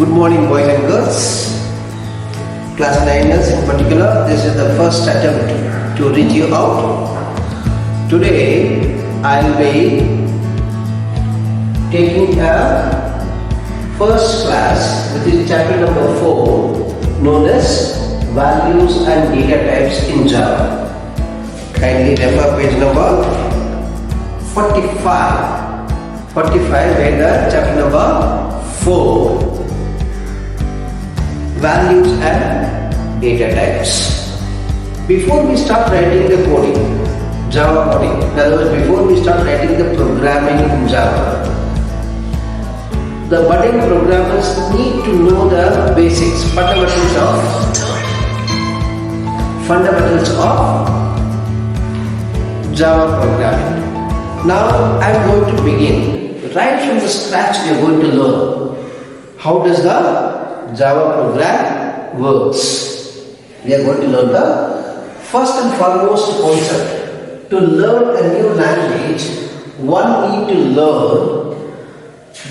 Good morning, boys and girls. Class 9ers in particular, this is the first attempt to reach you out. Today, I'll be taking a first class, which is chapter number 4, known as Values and Data Types in Java. Kindly refer page number 45. 45 where the chapter number 4, Values and Data Types. Before we start writing the coding, Java coding, in other words, before we start writing the programming in Java, the budding programmers need to know the basics, fundamentals of Java programming. Now I am going to begin. Right from the scratch we are going to learn how does the Java program works. We are going to learn the first and foremost concept. To learn a new language, one need to learn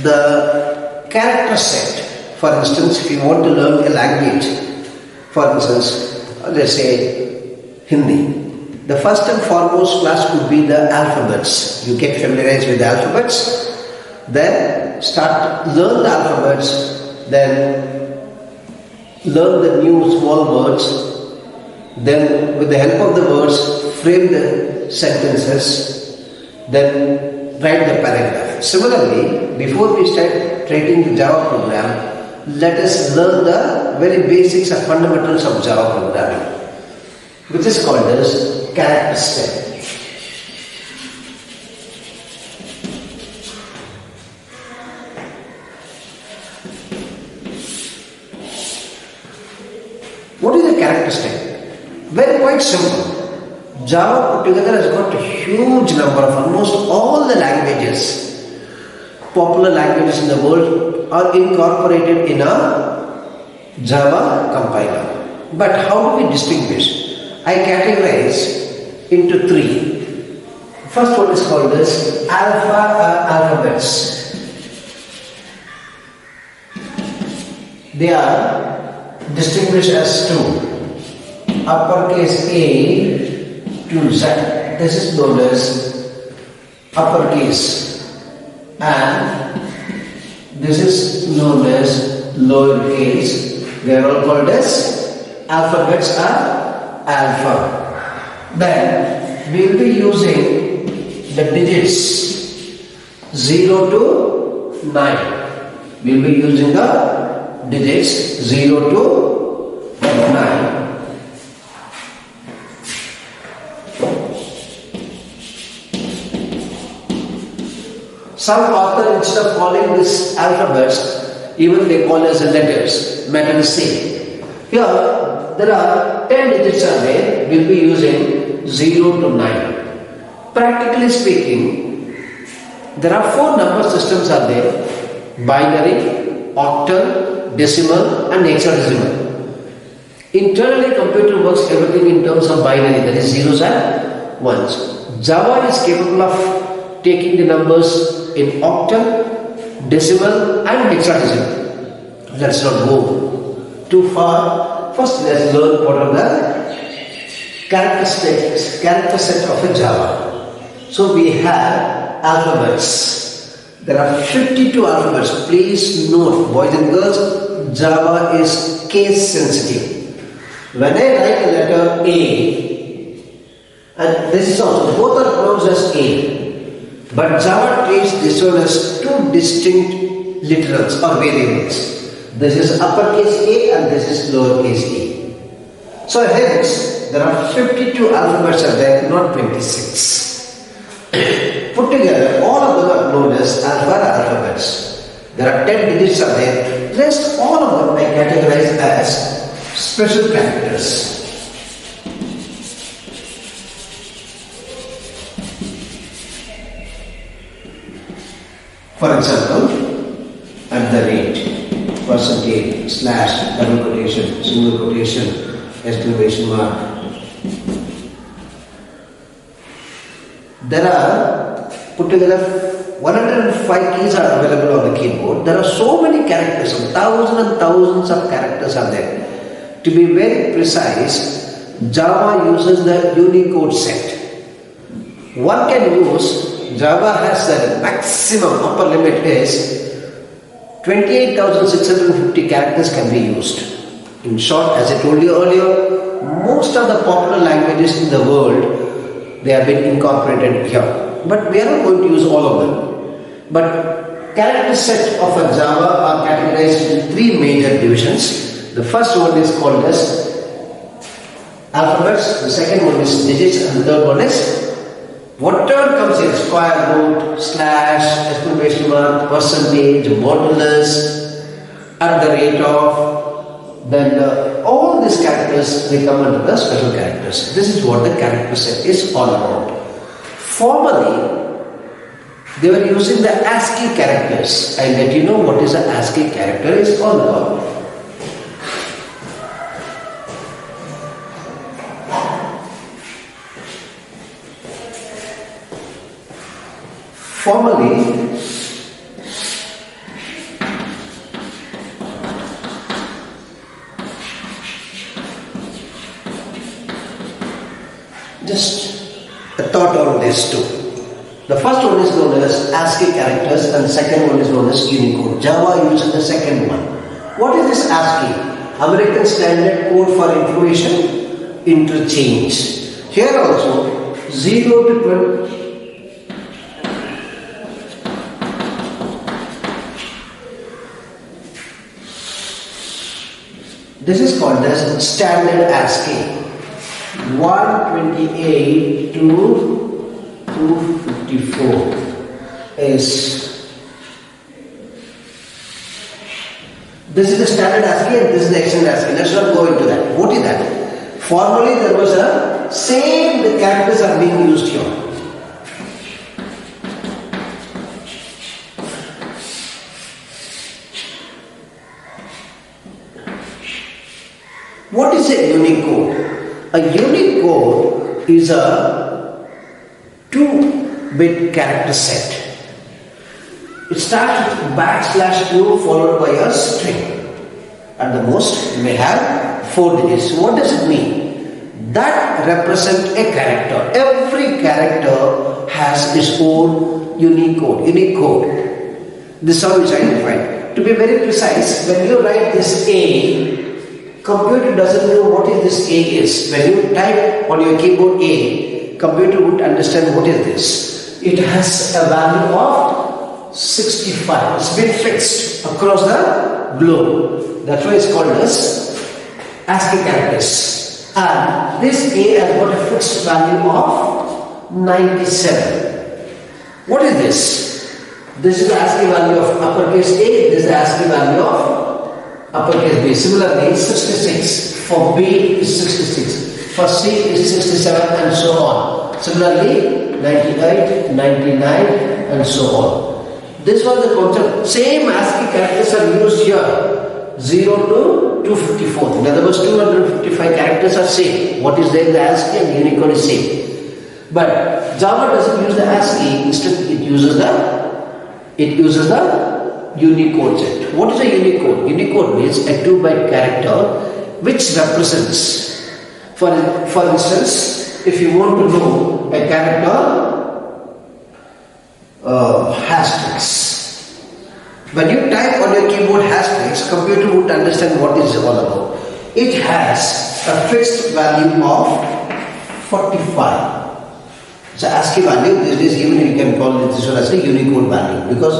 the character set. For instance, if you want to learn a language, for instance, let's say Hindi, the first and foremost class could be the alphabets. You get familiarized with the alphabets, then learn the alphabets, then learn the new small words, then with the help of the words frame the sentences, then write the paragraph. Similarly, before we start writing the Java program, let us learn the very basics and fundamentals of Java programming, which is called as character set. What is the character set? Very quite simple. Java put together has got a huge number of almost all the languages, popular languages in the world are incorporated in a Java compiler. But how do we distinguish? I categorize into 3. First one is called as alphabets. They are distinguished as 2. Uppercase A to Z. This is known as uppercase, and this is known as lowercase. They are all called as alphabets are alpha. Then we will be using the digits 0 to 9. We will be using the digits 0 to 9. Some author, instead of calling this alphabets, even they call as letters, matter is same. Here, there are 10 digits are there, we will be using 0 to 9. Practically speaking, there are 4 number systems are there: binary, octal, decimal and hexadecimal. Internally, computer works everything in terms of binary, that is zeros and ones. Java is capable of taking the numbers in octal, decimal and hexadecimal. Let's not go too far. First, let's learn what are the characteristics, character set of a Java. So we have alphabets. There are 52 alphabets. Please note, boys and girls, Java is case sensitive. When I write a letter A, and this is also, both are pronounced as A, but Java treats this one as 2 distinct literals or variables. This is uppercase A and this is lowercase a. So hence, there are 52 alphabets are there, not 26. Put together, all of them are known as alphabets. There are 10 digits are there. Rest all of them I categorize as special characters. For example, at the rate, percentage, slash, double quotation, single quotation, exclamation mark. There are put together 105 keys are available on the keyboard. There are so many characters, thousands and thousands of characters are there. To be very precise, Java uses the Unicode set. One can use, Java has the maximum upper limit is 28,650 characters can be used. In short, as I told you earlier, most of the popular languages in the world, they have been incorporated here. But we are not going to use all of them. But character set of a Java are categorized into three major divisions. The first one is called as alphabets, the second one is digits, and the third one is whatever comes here, square root, slash, exclamation mark, percentage, modulus, at the rate of, then all these characters, they come under the special characters. This is what the character set is all about. Formerly, they were using the Ascii characters. I'll let you know what is the Ascii character is all about. Formerly, just a thought on this too. The first one is known as Ascii characters and the second one is known as Unicode. Java uses the second one. What is this Ascii? American Standard Code for Information Interchange. Here also 0 to 20. This is called as standard Ascii. 128 to 254 is, this is the standard Ascii and this is the extended Ascii. Let's not go into that. What is that? Formerly there was a same, the characters are being used here. What is a Unicode? A Unicode is a 2-bit character set. It starts with \2 followed by a string. At the most, you may have 4 digits. What does it mean? That represents a character. Every character has its own Unicode. This is how it's identified. To be very precise, when you write this A, computer doesn't know what is this A is. When you type on your keyboard A, computer would understand what is this. It has a value of 65. It's been fixed across the globe. That's why it's called as Ascii characters. And this A has got a fixed value of 97. What is this? This is the Ascii value of uppercase A. This is the Ascii value of uppercase B. Similarly, 66 for B is 66, for C is 67 and so on. Similarly, 98, 99 and so on. This was the concept. Same Ascii characters are used here. 0 to 254. In other words, 255 characters are same. What is there in the Ascii and Unicode is same. But Java doesn't use the Ascii. Instead, it uses the Unicode set. What is a Unicode? Unicode means a 2-byte character which represents, for instance, if you want to know a character hashtags. When you type on your keyboard hashtags, computer would understand what is all about. It has a fixed value of 45. It's an Ascii value. This is even you can call this one as a Unicode value because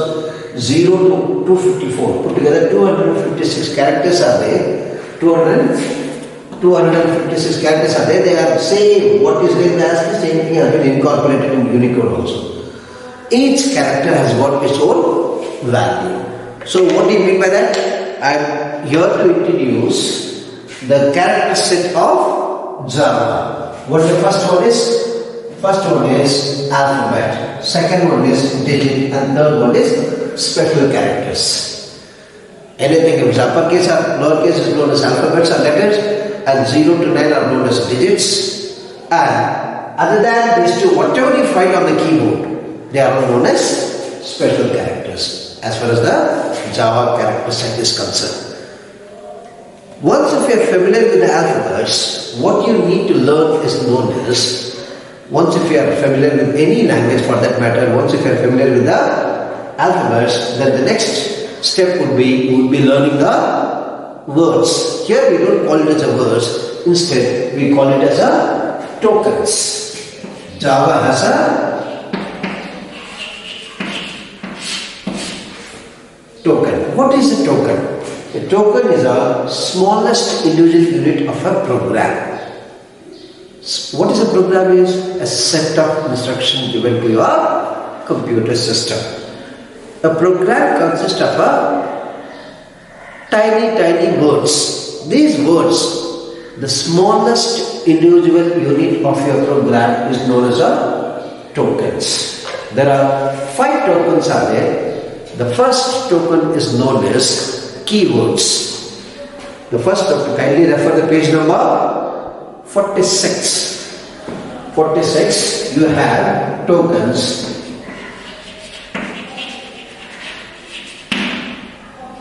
0 to 254 put together 256 characters are there. 256 characters are there. They are same. What is there in the Ascii, same thing has been incorporated in Unicode also. Each character has got its own value. So what do you mean by that? I am here to introduce the character set of Java. What the first one is? First one is alphabet. Second one is digit, and third one is special characters. Anything if uppercase or lowercase is known as alphabets or letters, and 0 to 9 are known as digits. And other than these two, whatever you find on the keyboard, they are known as special characters as far as the Java character set is concerned. Once if you are familiar with the alphabets, what you need to learn is known as, once if you are familiar with any language for that matter, once if you are familiar with the alphabets, then the next step would be, you would be learning the words. Here we don't call it as a words, instead we call it as a tokens. Java has a token. What is a token? A token is a smallest individual unit of a program. What is a program is? A set of instructions given to your computer system. A program consists of a tiny words. These words, the smallest individual unit of your program is known as a tokens. There are 5 tokens are there. The first token is known as keywords. The first token, kindly refer the page number 46. 46, you have tokens,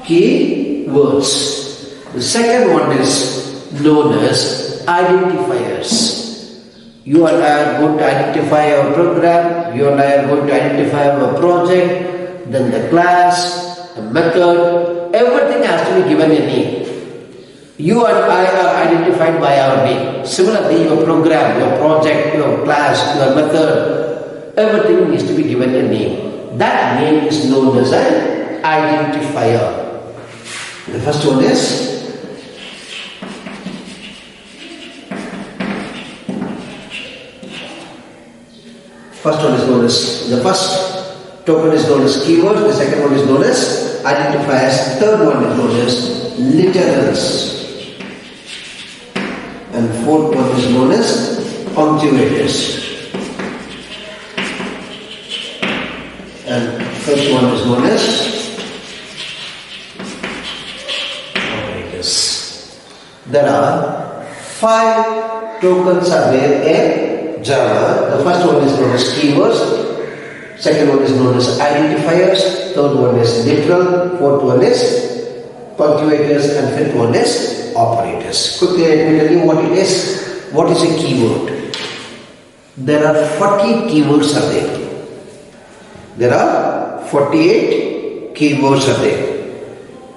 keywords. The second one is known as identifiers. You and I are going to identify our program, you and I are going to identify our project, then the class, the method, everything has to be given a name. You and I are identified by our name. Similarly, your program, your project, your class, your method, everything needs to be given a name. That name is known as an identifier. The first one is the first token is known as keywords, the second one is known as identifiers, third one is known as literals, and fourth one is known as punctuators, and fifth one is known as operators. There are 5 tokens are there in Java. The first one is known as keywords, second one is known as identifiers, third one is literal, fourth one is punctuators, and fifth one is operators. Quickly let me tell you what it is. What is a keyword? There are 40 keywords are there. There are 48 keywords are there.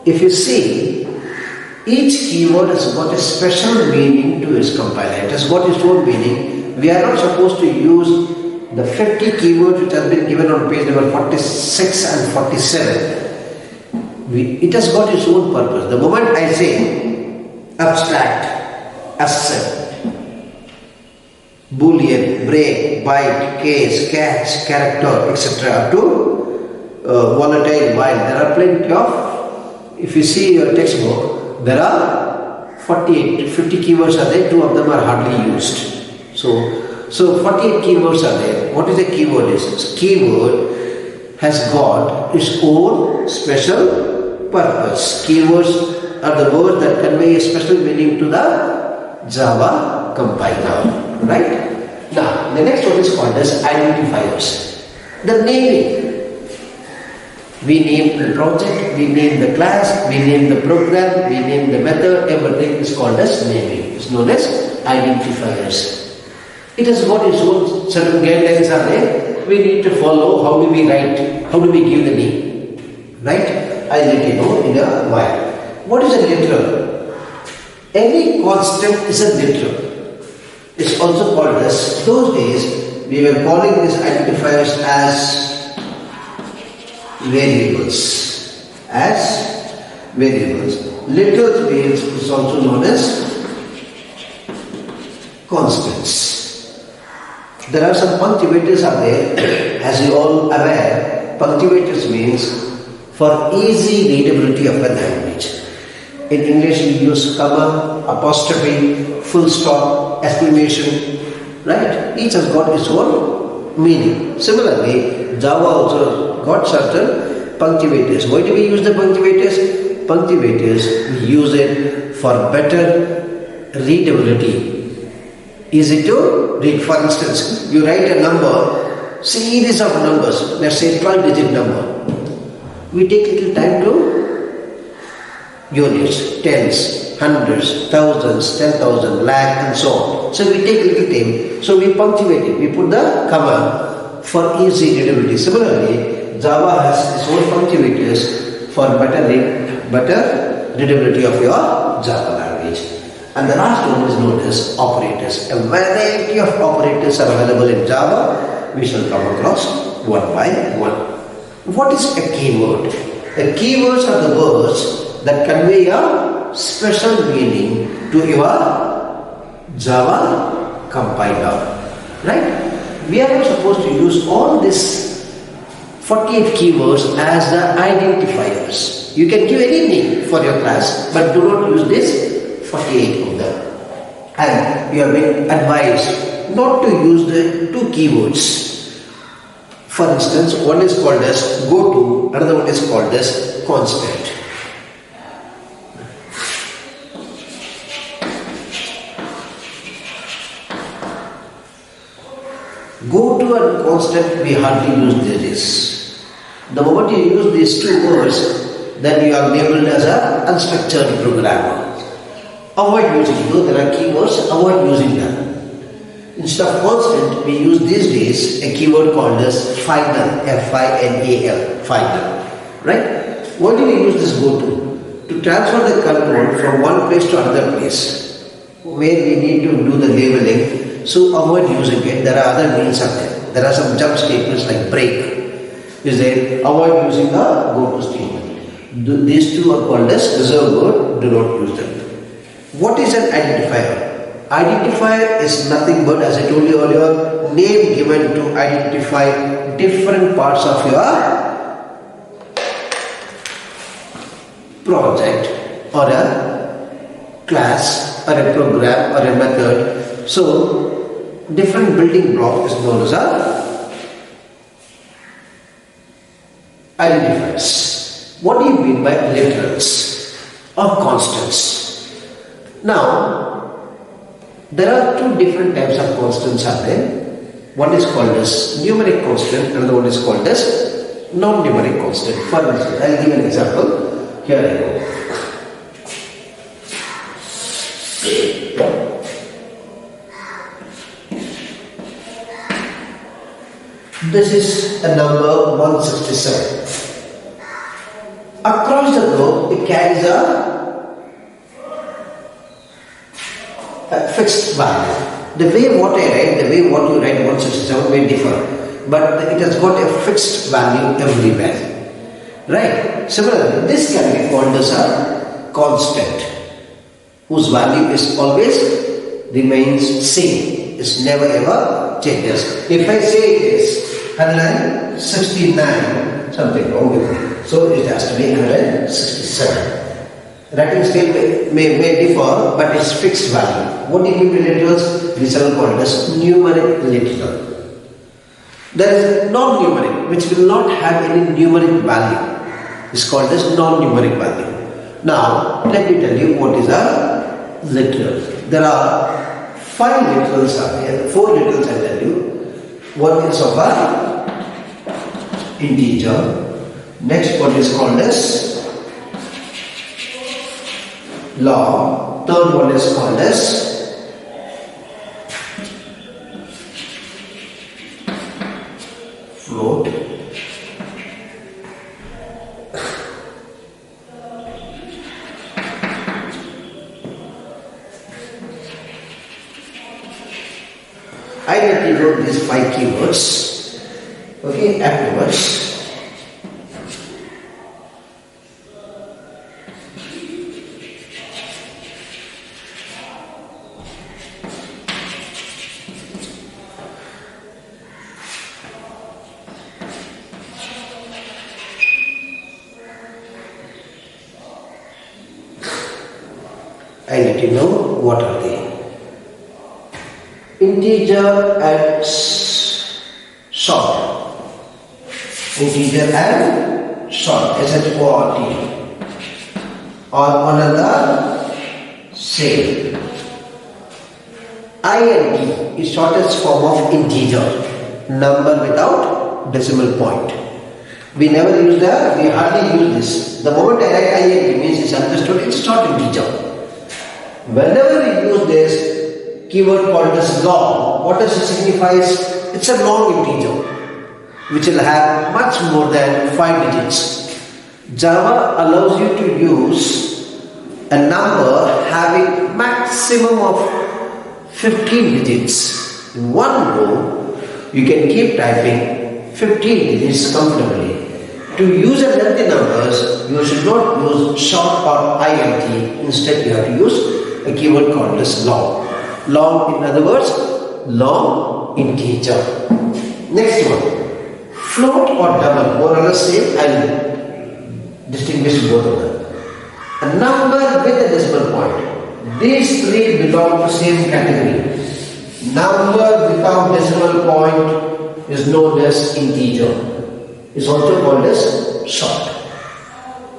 If you see, each keyword has got a special meaning to its compiler. It has got its own meaning. We are not supposed to use the 50 keywords which has been given on page number 46 and 47. It has got its own purpose. The moment I say abstract, ascii, Boolean, break, byte, case, catch, character, etc. to volatile, while, there are plenty of, if you see your textbook, there are 48 to 50 keywords are there, 2 of them are hardly used. So 48 keywords are there. What is a keyword is? Keyword has got its own special purpose. Keywords are the words that convey a special meaning to the Java compiler. Right? Now, the next one is called as identifiers. The naming. We name the project, we name the class, we name the program, we name the method, everything is called as naming. It's known as identifiers. It has got its own certain guidelines are there. We need to follow. How do we write? How do we give the name? Right? I'll let you know in a while. What is a literal? Any constant is a literal. It's also called as, those days we were calling these identifiers as variables. As variables. Literals means is also known as constants. There are some punctuators are there. As you all aware, punctuators means for easy readability of a language. In English we use comma, apostrophe, full stop, exclamation, right? Each has got its own meaning. Similarly, Java also got certain punctuators. Why do we use the punctuators? Punctuators, we use it for better readability. Easy to read. For instance, you write a number series of numbers, let's say 12-digit number, we take little time to units, tens, hundreds, thousands, 10,000, lakh and so on. So we take little time, so we punctuate it, we put the comma for easy readability. Similarly, Java has its own punctuators for better readability of your Java language. And the last one is known as operators. A variety of operators are available in Java. We shall come across one by one. What is a keyword? The keywords are the words that convey a special meaning to your Java compiler. Right? We are not supposed to use all these 48 keywords as the identifiers. You can give any name for your class, but do not use this 48 of them. And you have been advised not to use the two keywords. For instance, one is called as goto, another one is called as constant. Goto and constant, we hardly use this. The moment you use these two words, then you are labeled as an unstructured programmer. Avoid using it. Though there are keywords, avoid using them. Instead of constant, we use these days a keyword called as final, F-I-N-A-L, final. Right? Why do we use this goto? To transfer the control from one place to another place, where we need to do the labeling. So avoid using it. There are other means of it. There are some jump statements like break. You say avoid using the goto statement. These two are called as reserved word. Do not use them. What is an identifier? Identifier is nothing but, as I told you earlier, name given to identify different parts of your project or a class or a program or a method. So, different building block is known as a identifiers. What do you mean by literals or constants? Now, there are two different types of constants are there. One is called as numeric constant, another one is called as non-numeric constant. For instance, I will give an example. Here I go. This is a number 167. Across the globe, it carries a fixed value. The way what I write, the way what you write 167 may differ, but it has got a fixed value everywhere. Right? Similarly, this can be called as a constant, whose value is always remains same. It never ever changes. If I say it is 169, something wrong with it. So it has to be 167. Writing scale may differ, but it's fixed value. What do you mean by literals? These are called as numeric literal. There is non-numeric, which will not have any numeric value. It's called as non-numeric value. Now, let me tell you what is a literal. There are 5 literals are there, 4 literals I tell you. One is of a integer. Next one is called as log. Third one is called as float. I let you know these 5 keywords. Okay, afterwards. I let you know what are they. Integer and short. Integer and short. SHORT. Or another same. INT is shortest form of integer. number without decimal point. We hardly use this. The moment I write int means it's understood, it's not integer. Whenever we use this keyword called as long, what does it signify? It's a long integer which will have much more than 5 digits. Java allows you to use a number having maximum of 15 digits. In one row, you can keep typing 15 digits comfortably. To use a lengthy numbers, you should not use short or int. Instead, you have to use a keyword called as long. Long, in other words, long integer. Next one. Float or double, more or less same. I will distinguish both of them. A number with a decimal point. These three belong to same category. Number without decimal point is known as integer. Is also called as short.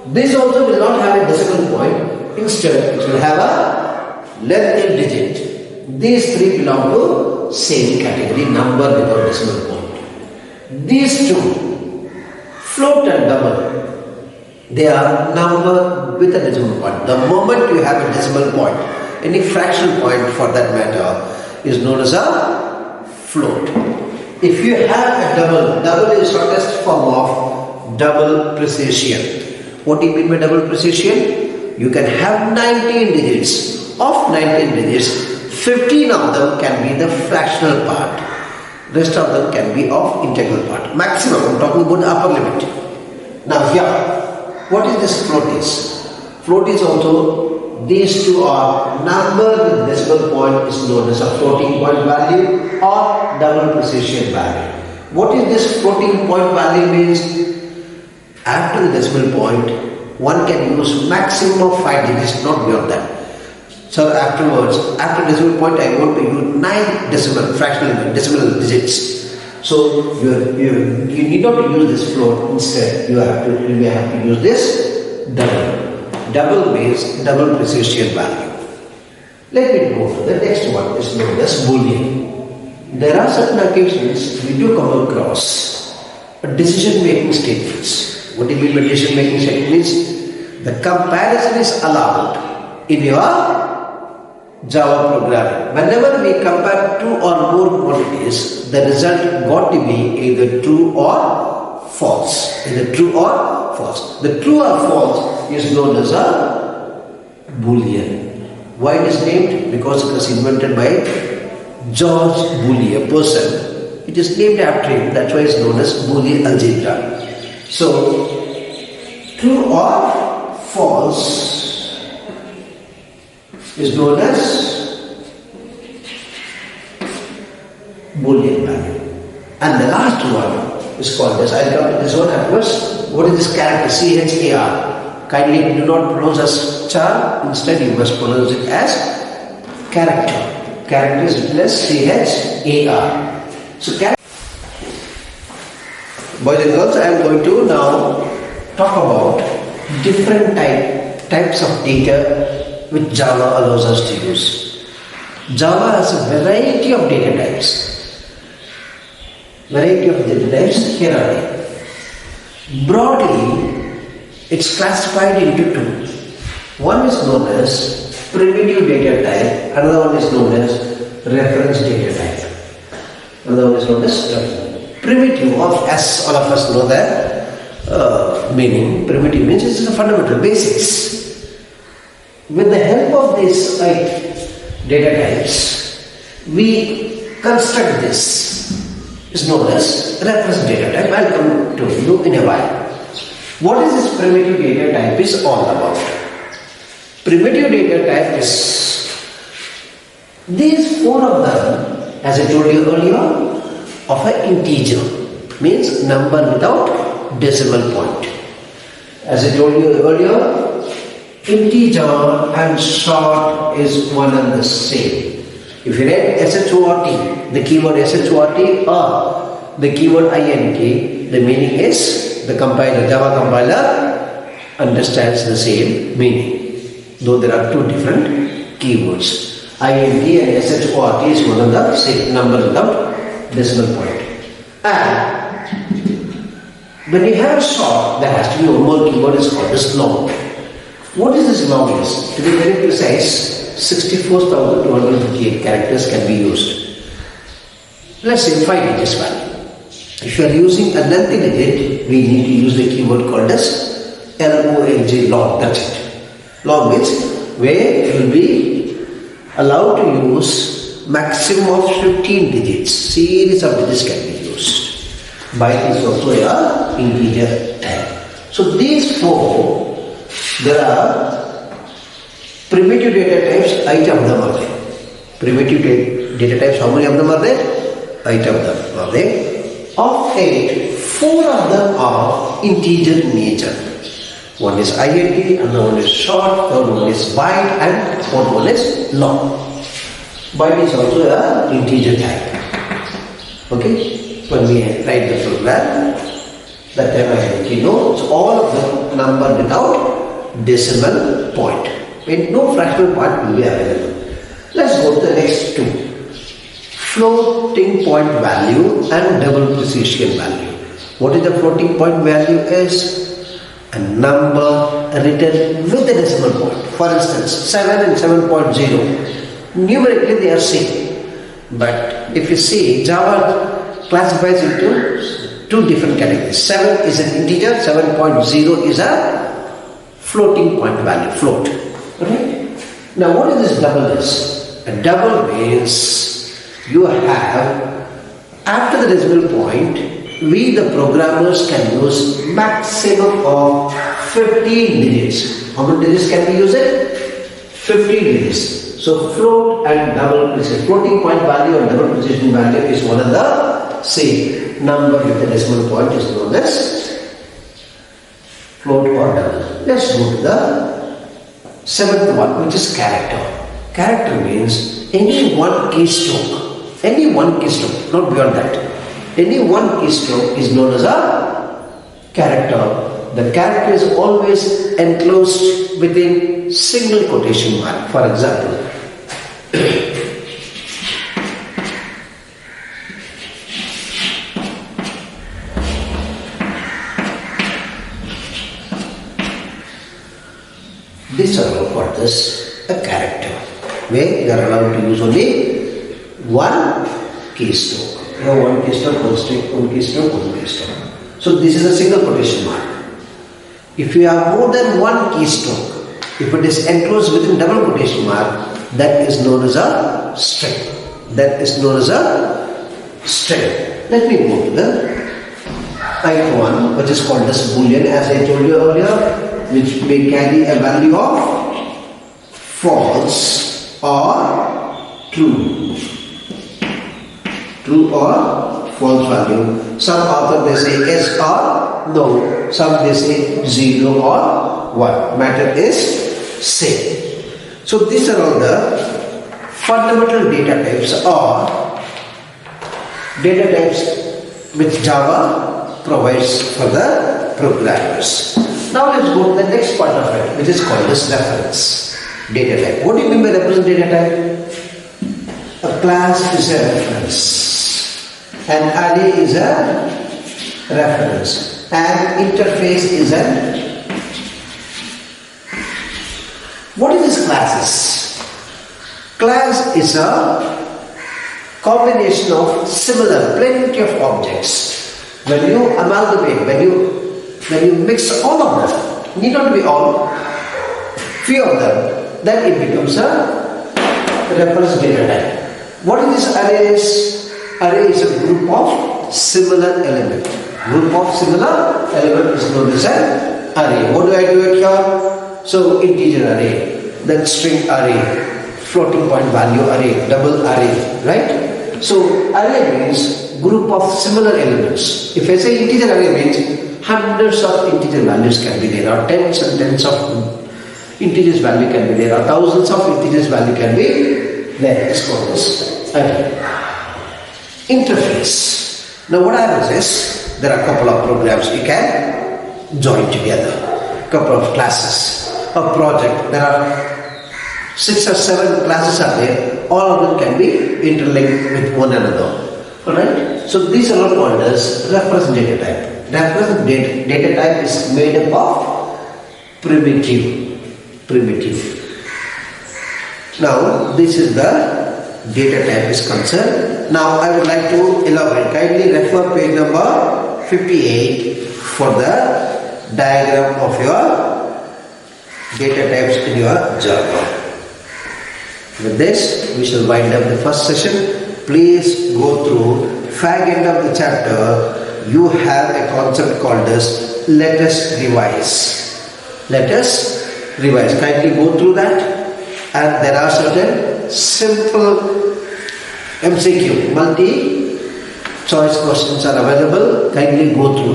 This also will not have a decimal point. Instead, it will have a lengthy digit. These three belong to same category, number without decimal point. These two, float and double, they are number with a decimal point. The moment you have a decimal point, any fractional point for that matter, is known as a float. If you have a double is shortest form of double precision. What do you mean by double precision? You can have 19 digits. Of 19 digits, 15 of them can be the fractional part. Rest of them can be of integral part. Maximum, I'm talking about the upper limit. Now here, what is this float is? Float is also, these two are number with decimal point is known as a floating point value or double precision value. What is this floating point value means? After the decimal point, one can use maximum of 5 digits, not beyond that. So afterwards, after decimal point, I want to use 9 decimal digits. So you need not to use this float. Instead, you may have to use this double. Double means double precision value. Let me move to the next one. Is known as Boolean. There are certain occasions we do come across decision-making statements. What do you mean by decision-making statements? The comparison is allowed in your Java programming. Whenever we compare two or more quantities, the result got to be either true or false. Either true or false. The true or false is known as a Boolean. Why it is named? Because it was invented by George Boole, a person. It is named after him. That's why it's known as Boolean algebra. So, true or false is known as Boolean value. And the last one is called as, I'll come to this one afterwards. What is this character? CHAR. Kindly do not pronounce as char, instead you must pronounce it as character. Character is written as CHAR. So, boys and girls, I am going to now talk about different types of data which Java allows us to use. Java has a variety of data types. Here are they. Broadly, it's classified into two. One is known as primitive data type, another one is known as reference data type. Another one is known as primitive, as all of us know that meaning. Primitive means it's the fundamental basics. With the help of these data types, we construct this. Is known as reference data type. I'll come to you in a while. What is this primitive data type is all about? Primitive data type is these four of them, as I told you earlier, of an integer, means number without decimal point. As I told you earlier, integer and short is one and the same. If you read SHORT, the keyword SHORT or the keyword INK, the meaning is the compiler, Java compiler understands the same meaning, though there are two different keywords. INK and SHORT is one of the same, number without decimal point. And when you have a sort, there has to be one more keyword is called as long. What is this long is? To be very precise, 64,258 characters can be used. Let's say 5 digits value. If you are using a lengthy digit, we need to use the keyword called as LONG, long, that's it. Long means where you will be allowed to use maximum of 15 digits. Series of digits can be used. Byte is also a integer type. So these 4, there are primitive data types, 8 of them are there. Primitive data types, how many of them are there? 8 of them are there. Of 8, 4 of them are integer in nature. One is int, another one is short, third one is byte, and fourth one is long. Byte is also an integer type. Okay? When we write the program, that time I let you know, it's all of the number without decimal point. When no fractional point will be available. Let's go to the next 2. Floating point value and double precision value. What is the floating point value is? A number written with a decimal point. For instance, 7 and 7.0. Numerically they are same. But if you see, Java classifies into 2 different categories. 7 is an integer, 7.0 is a floating point value, float. Okay? Now what is this double is? A double means you have, after the decimal point, we the programmers can use maximum of 15 digits. How many digits can we use it? 15 digits. So float and double precision. Floating point value and double precision value is one of the same. Number with the decimal point is known as float or double. Let's go to the 7th one, which is character. Character means any one keystroke. Any one keystroke, not beyond that. Any one keystroke is known as a character. The character is always enclosed within single quotation mark. For example, this are all for this a character, where you are allowed to use only one keystroke. You have one keystroke, one string, one keystroke, one keystroke. So this is a single quotation mark. If you have more than one keystroke, if it is enclosed within double quotation mark, that is known as a string. That is known as a string. Let me go to the type 1, which is called as Boolean, as I told you earlier, which may carry a value of false or true. True or false value. Some author they say yes or no. Some they say 0 or 1. Matter is same. So these are all the fundamental data types or data types which Java provides for the programmers. Now let's go to the next part of it, which is called as reference data type. What do you mean by reference data type? A class is a reference. An array is a reference. An interface is an. What is this classes? Class is a combination of similar, plenty of objects. When you amalgamate, when you mix all of them, need not be all, few of them, then it becomes a reference data type. What is this arrays? Array is a group of similar element. Group of similar element is known as an array. What do I do it here? So integer array, then string array, floating point value array, double array, right? So array means group of similar elements. If I say integer array means hundreds of integer values can be there, or tens and tens of integers value can be there, or thousands of integers value can be there. It's called this array. Interface. Now what happens is, there are a couple of programs you can join together. Couple of classes. A project. There are 6 or 7 classes are there. All of them can be interlinked with one another. Alright? So these are all called as reference data type. Reference data type is made up of primitive. Now this is the data type is concerned. Now I would like to elaborate. Kindly refer page number 58 for the diagram of your data types in your Java. With this, we shall wind up the first session. Please go through fag end of the chapter. You have a concept called as let us revise. Let us revise. Kindly go through that. And there are certain simple MCQ, multi-choice questions are available. Kindly go through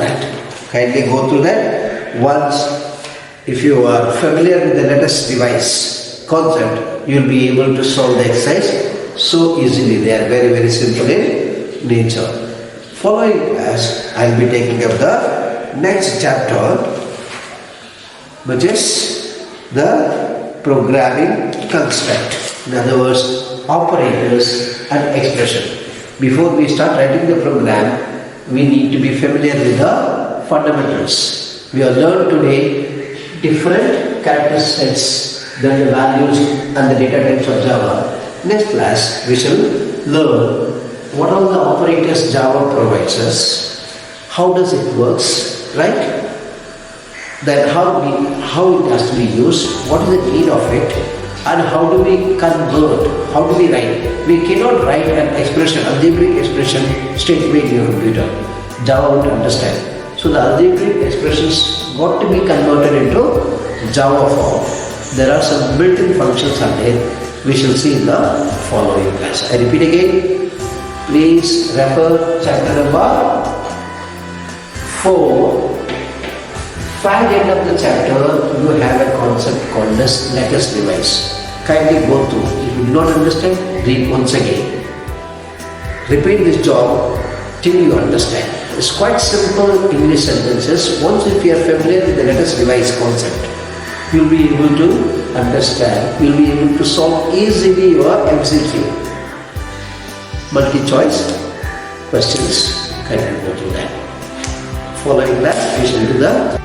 that. Once, if you are familiar with the let us revise concept, you will be able to solve the exercise so easily. They are very, very simple in nature. Following class, I will be taking up the next chapter, which is the programming construct. In other words, operators and expression. Before we start writing the program, we need to be familiar with the fundamentals. We have learned today different character sets, then the values and the data types of Java. Next class, we shall learn what are the operators Java provides us, how does it works, right? Then how it has to be used, what is the need of it, and how do we convert, how do we write. We cannot write an expression, algebraic expression straight away in your computer. Java won't understand. So the algebraic expressions got to be converted into Java form. There are some built-in functions are there. We shall see in the following class. I repeat again, please refer chapter number 4. Fag end of the chapter, you have a concept called as let us revise. Kindly go through. If you do not understand, read once again. Repeat this job till you understand. It's quite simple English sentences. Once if you are familiar with the let us revise concept, you will be able to understand, you will be able to solve easily your MCQ. Multi-choice questions, kindly go through that. Following that, we shall do the